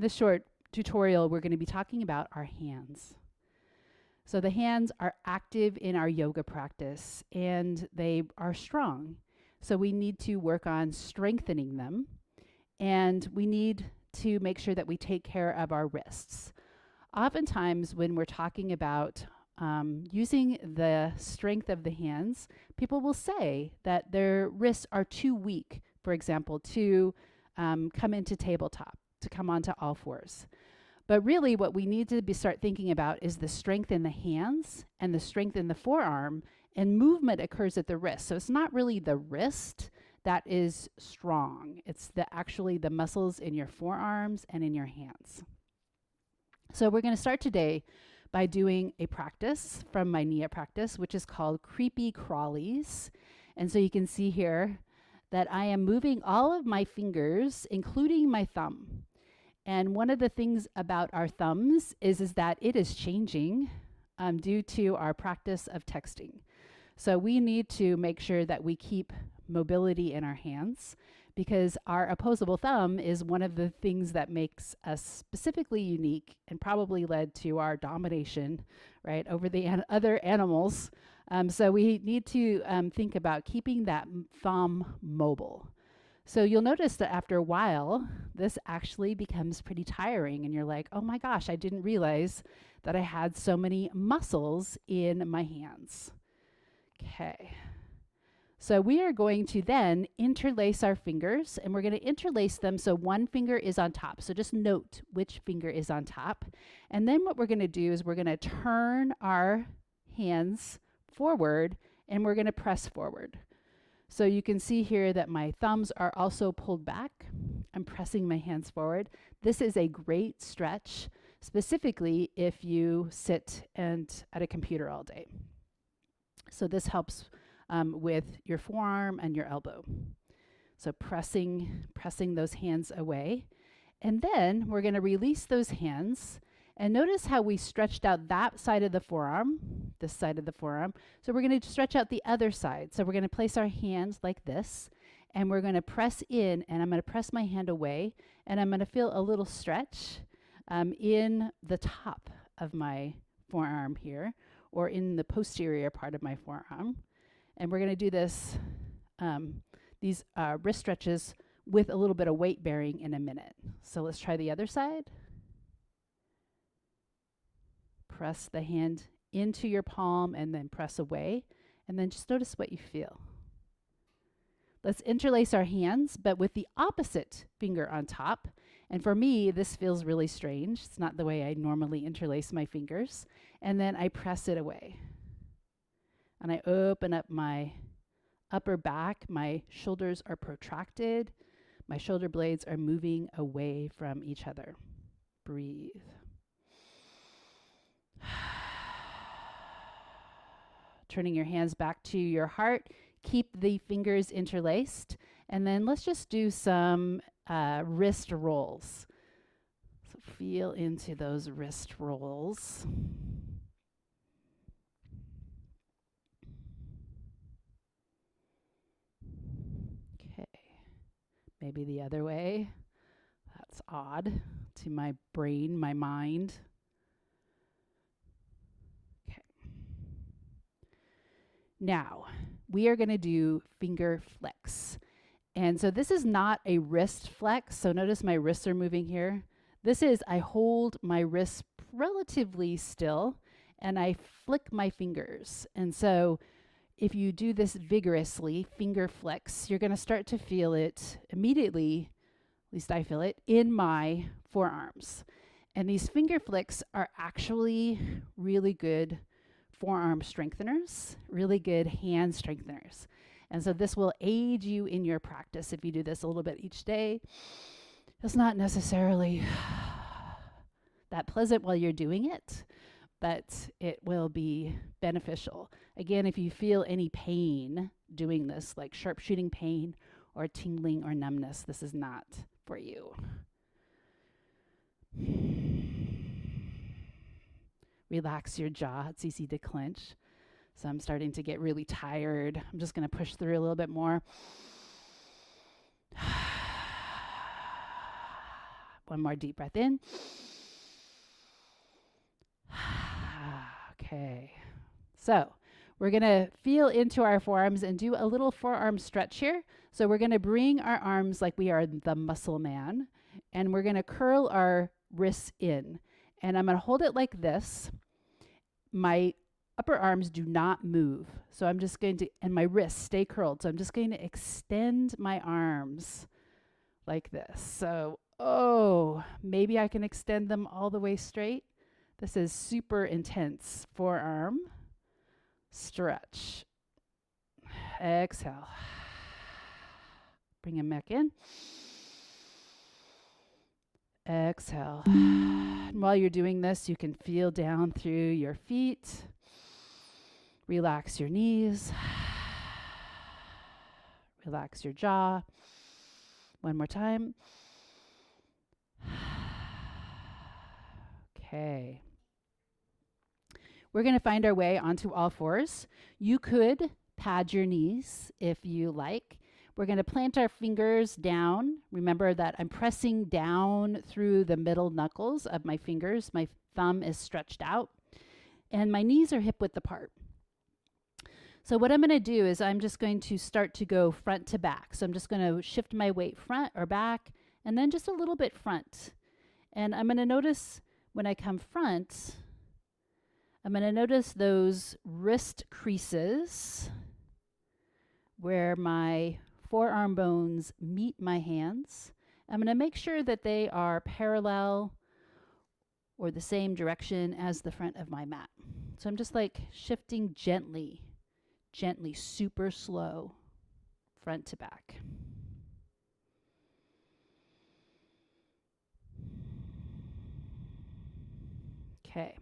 this short tutorial, we're going to be talking about our hands. So the hands are active in our yoga practice and they are strong. So we need to work on strengthening them, and we need to make sure that we take care of our wrists. Oftentimes, when we're talking about using the strength of the hands, people will say that their wrists are too weak, for example, to come into tabletop, to come onto all fours. But really, what we need to start thinking about is the strength in the hands and the strength in the forearm, and movement occurs at the wrist. So it's not really the wrist that is strong. It's actually the muscles in your forearms and in your hands. So we're going to start today by doing a practice from my Nia practice, which is called creepy crawlies. And so you can see here that I am moving all of my fingers, including my thumb. And one of the things about our thumbs is that it is changing due to our practice of texting. So we need to make sure that we keep mobility in our hands, because our opposable thumb is one of the things that makes us specifically unique and probably led to our domination, right, over the other animals. So we need to think about keeping that thumb mobile. So you'll notice that after a while, this actually becomes pretty tiring, and you're like, oh my gosh, I didn't realize that I had so many muscles in my hands. Okay. So we are going to then interlace our fingers, and we're going to interlace them so one finger is on top. So just note which finger is on top. And then what we're going to do is we're going to turn our hands forward, and we're going to press forward. So you can see here that my thumbs are also pulled back. I'm pressing my hands forward. This is a great stretch, specifically if you sit at a computer all day. So this helps with your forearm and your elbow. So pressing those hands away. And then we're going to release those hands. And notice how we stretched out that side of the forearm, this side of the forearm. So we're going to stretch out the other side. So we're going to place our hands like this, and we're going to press in, and I'm going to press my hand away, and I'm going to feel a little stretch in the top of my forearm here, or in the posterior part of my forearm. And we're going to do this, these wrist stretches with a little bit of weight bearing in a minute. So let's try the other side. Press the hand into your palm and then press away, and then just notice what you feel. Let's interlace our hands, but with the opposite finger on top. And for me, this feels really strange. It's not the way I normally interlace my fingers. And then I press it away. And I open up my upper back. My shoulders are protracted. My shoulder blades are moving away from each other. Breathe. Turning your hands back to your heart. Keep the fingers interlaced. And then let's just do some wrist rolls. So feel into those wrist rolls. Okay. Maybe the other way. That's odd to my brain, my mind. Now, we are going to do finger flex. And so this is not a wrist flex. So notice my wrists are moving here. This is, I hold my wrists relatively still and I flick my fingers. And so if you do this vigorously, finger flex, you're going to start to feel it immediately, at least I feel it, in my forearms. And these finger flicks are actually really good forearm strengtheners, really good hand strengtheners. And so this will aid you in your practice if you do this a little bit each day. It's not necessarily that pleasant while you're doing it, but it will be beneficial. Again, if you feel any pain doing this, like sharpshooting pain or tingling or numbness, this is not for you. Relax your jaw. It's easy to clench. So I'm starting to get really tired. I'm just going to push through a little bit more. One more deep breath in. Okay. So we're going to feel into our forearms and do a little forearm stretch here. So we're going to bring our arms like we are the muscle man, and we're going to curl our wrists in. And I'm going to hold it like this. My upper arms do not move. So I'm just going to, and my wrists stay curled. So I'm just going to extend my arms like this. So, oh, maybe I can extend them all the way straight. This is super intense. Forearm, stretch, exhale. Bring them back in. Exhale. And while you're doing this, you can feel down through your feet. Relax your knees. Relax your jaw. One more time. Okay. We're going to find our way onto all fours. You could pad your knees if you like. We're going to plant our fingers down. Remember that I'm pressing down through the middle knuckles of my fingers. My thumb is stretched out, and my knees are hip width apart. So what I'm going to do is I'm just going to start to go front to back. So I'm just going to shift my weight front or back, and then just a little bit front. And I'm going to notice when I come front, I'm going to notice those wrist creases where my forearm bones meet my hands. I'm going to make sure that they are parallel or the same direction as the front of my mat. So I'm just like shifting gently, super slow, front to back. Okay.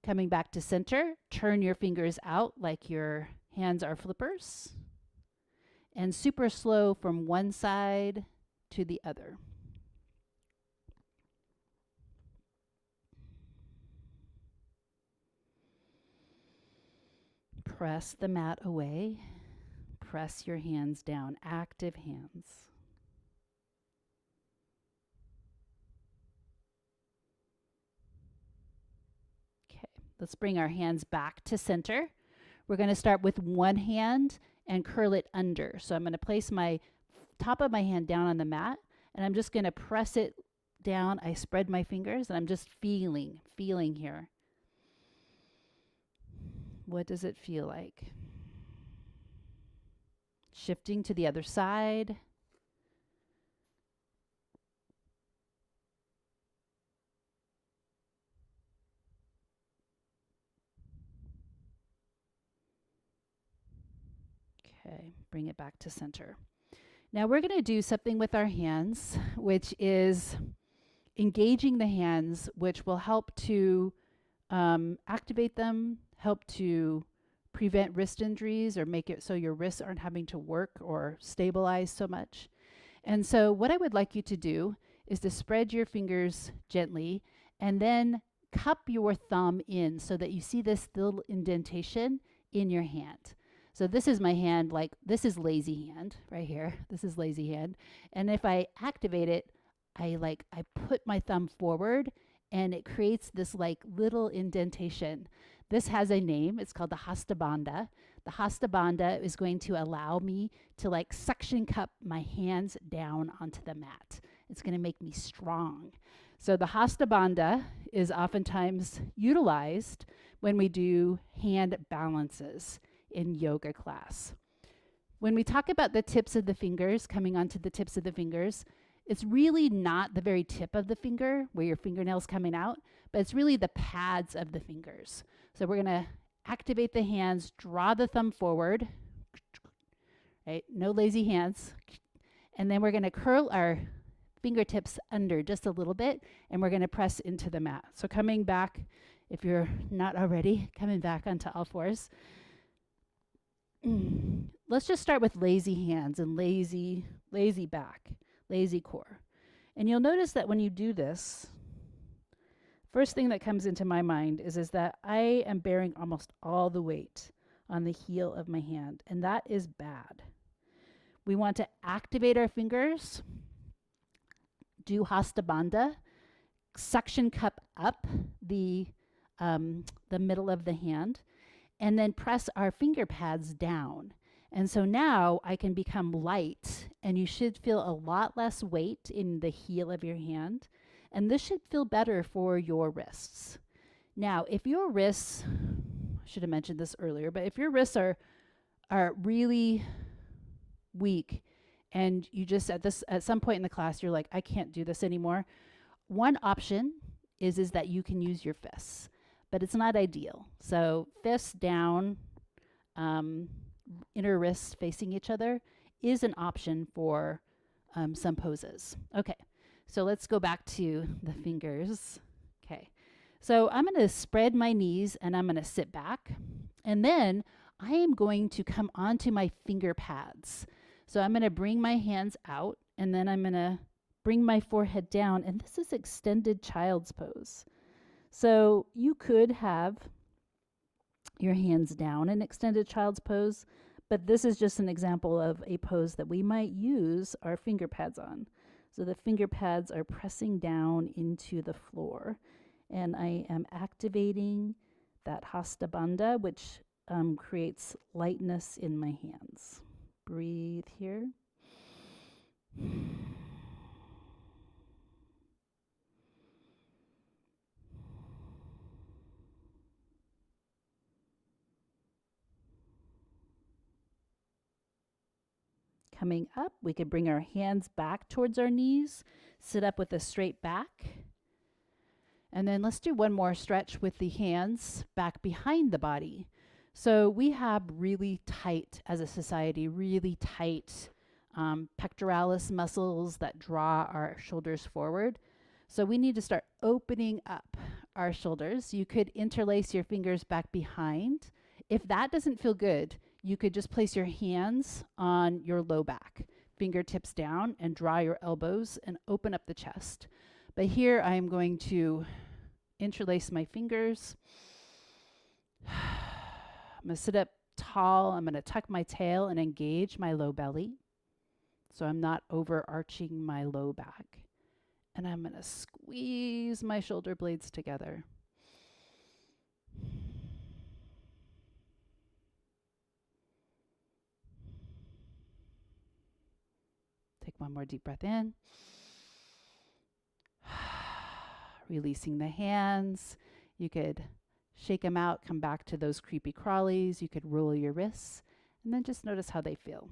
Coming back to center, turn your fingers out like your hands are flippers, and super slow from one side to the other. Press the mat away. Press your hands down, active hands. Let's bring our hands back to center. We're going to start with one hand and curl it under. So I'm going to place my top of my hand down on the mat, and I'm just going to press it down. I spread my fingers, and I'm just feeling here. What does it feel like? Shifting to the other side. Okay, bring it back to center. Now we're going to do something with our hands, which is engaging the hands, which will help to activate them, help to prevent wrist injuries or make it so your wrists aren't having to work or stabilize so much. And so what I would like you to do is to spread your fingers gently and then cup your thumb in so that you see this little indentation in your hand. So this is my hand, like this is lazy hand right here. This is lazy hand. And if I activate it, I put my thumb forward and it creates this like little indentation. This has a name. It's called the Hasta Bandha. The Hasta Bandha is going to allow me to like suction cup my hands down onto the mat. It's going to make me strong. So the Hasta Bandha is oftentimes utilized when we do hand balances in yoga class. When we talk about the tips of the fingers, coming onto the tips of the fingers, it's really not the very tip of the finger where your fingernail's coming out, but it's really the pads of the fingers. So we're going to activate the hands, draw the thumb forward, right? No lazy hands. And then we're going to curl our fingertips under just a little bit, and we're going to press into the mat. So coming back, if you're not already, coming back onto all fours. Let's just start with lazy hands and lazy back, lazy core. And you'll notice that when you do this, first thing that comes into my mind is that I am bearing almost all the weight on the heel of my hand, and that is bad. We want to activate our fingers, do Hasta Bandha, suction cup up the middle of the hand, and then press our finger pads down. And so now I can become light, and you should feel a lot less weight in the heel of your hand. And this should feel better for your wrists. Now, if your wrists, I should have mentioned this earlier, but if your wrists are really weak and you just at some point in the class you're like, I can't do this anymore, one option is that you can use your fists, but it's not ideal. So fists down, inner wrists facing each other is an option for some poses. Okay, so let's go back to the fingers. Okay, so I'm going to spread my knees and I'm going to sit back, and then I am going to come onto my finger pads. So I'm going to bring my hands out, and then I'm going to bring my forehead down, and this is extended child's pose. So you could have your hands down in extended child's pose, but this is just an example of a pose that we might use our finger pads on. So the finger pads are pressing down into the floor, and I am activating that Hasta Bandha, which creates lightness in my hands. Breathe here. Coming up, we could bring our hands back towards our knees, sit up with a straight back. And then let's do one more stretch with the hands back behind the body. So we have really tight, as a society, really tight pectoralis muscles that draw our shoulders forward. So we need to start opening up our shoulders. You could interlace your fingers back behind. If that doesn't feel good, you could just place your hands on your low back, fingertips down, and draw your elbows and open up the chest. But here I am going to interlace my fingers. I'm going to sit up tall. I'm going to tuck my tail and engage my low belly, so I'm not overarching my low back. And I'm going to squeeze my shoulder blades together. Take one more deep breath in. Releasing the hands. You could shake them out, come back to those creepy crawlies. You could roll your wrists, and then just notice how they feel.